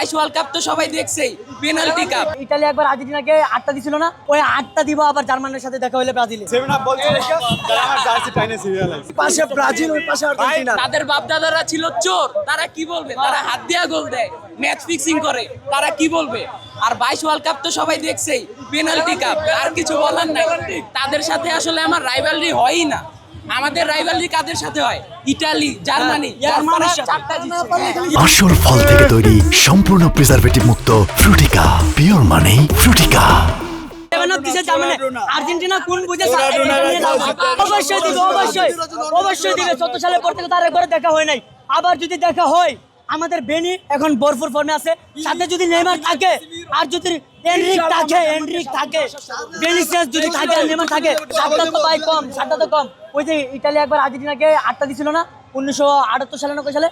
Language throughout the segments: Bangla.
22 ওয়ার্ল্ড কাপ তো সবাই দেখছেই, পেনাল্টি কাপ। ইতালি একবার আর্জেন্টিনাকে 8টা দিছিল না, ওই 8টা দিব আবার জার্মানির সাথে দেখা হলে ব্রাজিলে। পাশে ব্রাজিল, ওই পাশে আর্জেন্টিনা। তাদের বাপদাদারা ছিল চোর, তারা কি বলবে? তারা হাত দিয়া গোল দেয়, ম্যাচ ফিক্সিং করে, তারা কি বলবে? আর 22 ওয়ার্ল্ড কাপ তো সবাই দেখছেই, পেনাল্টি কাপ, আর কিছু বলার নাই। তাদের সাথে আসলে আমার রাইভালরি হয়ই না। আমাদের রাইভালরি কাদের সাথে হয়? Italy, Germany. আসল ফল থেকে তৈরি সম্পূর্ণ প্রিজারভেটিভ মুক্ত ফ্রুটিকা, পিওর মানে ফ্রুটিকা। আর্জেন্টিনা কোন বুঝে অবশ্যই দিবে, অবশ্যই দিবে। 14 সালের পর থেকে তার একবার দেখা হয় নাই, আবার যদি দেখা হয় আমাদের বেনি এখন ভরপুর ফর্মে আছে, সাথে যদি নেইমার থাকে আর যদি এনরিক থাকে বেনিসিয়াস যদি থাকে আর নেইমার থাকে, 7টা তো ভাই কম, 7টা তো কম। ওই যে ইতালি একবার আর্জেন্টিনাকে 8টা দিছিল না 1978 সালে 90 সালে,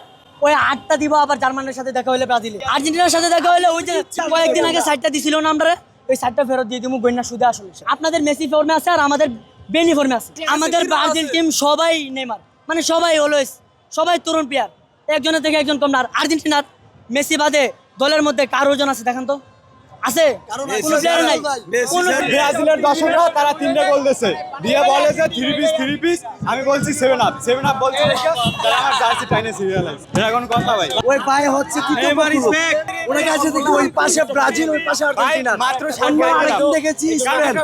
ওই 8টা দিব আবার জার্মানির সাথে দেখা হলে ব্রাজিলে। আর্জেন্টিনার সাথে দেখা হলে ওই যে কয়েকদিন আগে 7টা দিছিল না, আমরা ওই 7টা ফেরত দিয়ে দিব গইনা সুদে। আসলে আপনাদের মেসি ফর্মে আছে আর আমাদের বেনি ফর্মে আছে। আমাদের ব্রাজিল টিম সবাই নেইমার, মানে সবাই অলওয়েজ, সবাই তরুণ প্লেয়ার, একজনের থেকে একজন কম না। আর আর্জেন্টিনার মেসি বাদে দলের মধ্যে কার ওজন আছে দেখান তো? আছে? কোনো প্লেয়ার নাই। ব্রাজিলের দর্শকরা তারা 3টা গোল দিয়েছে, দিয়ে বলে যে 3 পিস, আমি বলছি 7 আপ বলছি, তারা আমার জার্সি টাইনে সিরিয়ালাইজ। এটা কোন কথা ভাই? ওই পায়ে হচ্ছে তৃতীয় পক্ষ, ওনার কাছে দেখি ওই পাশে ব্রাজিল, ওই পাশে আর্জেন্টিনা। মাত্র 60 দেখেছি স্পেন,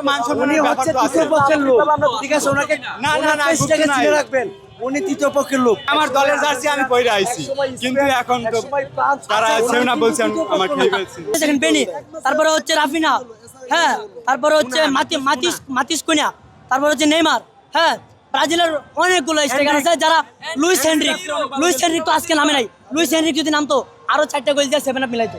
উনি হচ্ছে তৃতীয় পক্ষের লোক। ঠিক আছে, ওনাকে না চিনে রাখবেন, উনি তৃতীয় পক্ষের লোক। আমার দলের জার্সি আমি পরে আইছি, কিন্তু এখন তো তারা 7 আপ বলছে, আমার খেয়ে ফেলছি। দেখেন বেনি, তারপরে হচ্ছে রাফিনা, হ্যাঁ, তারপরে হচ্ছে মাতিস কুনিয়া, তারপরে হচ্ছে নেইমার, হ্যাঁ। ব্রাজিলের অনেকগুলো স্ট্রাইকার আছে যারা, লুইস হেনরিক তো আজকে নামে নাই। লুইস হেনরিক যদি নামতো আরো 4টা গোল দিয়ে 7 আপ মিলাইতো।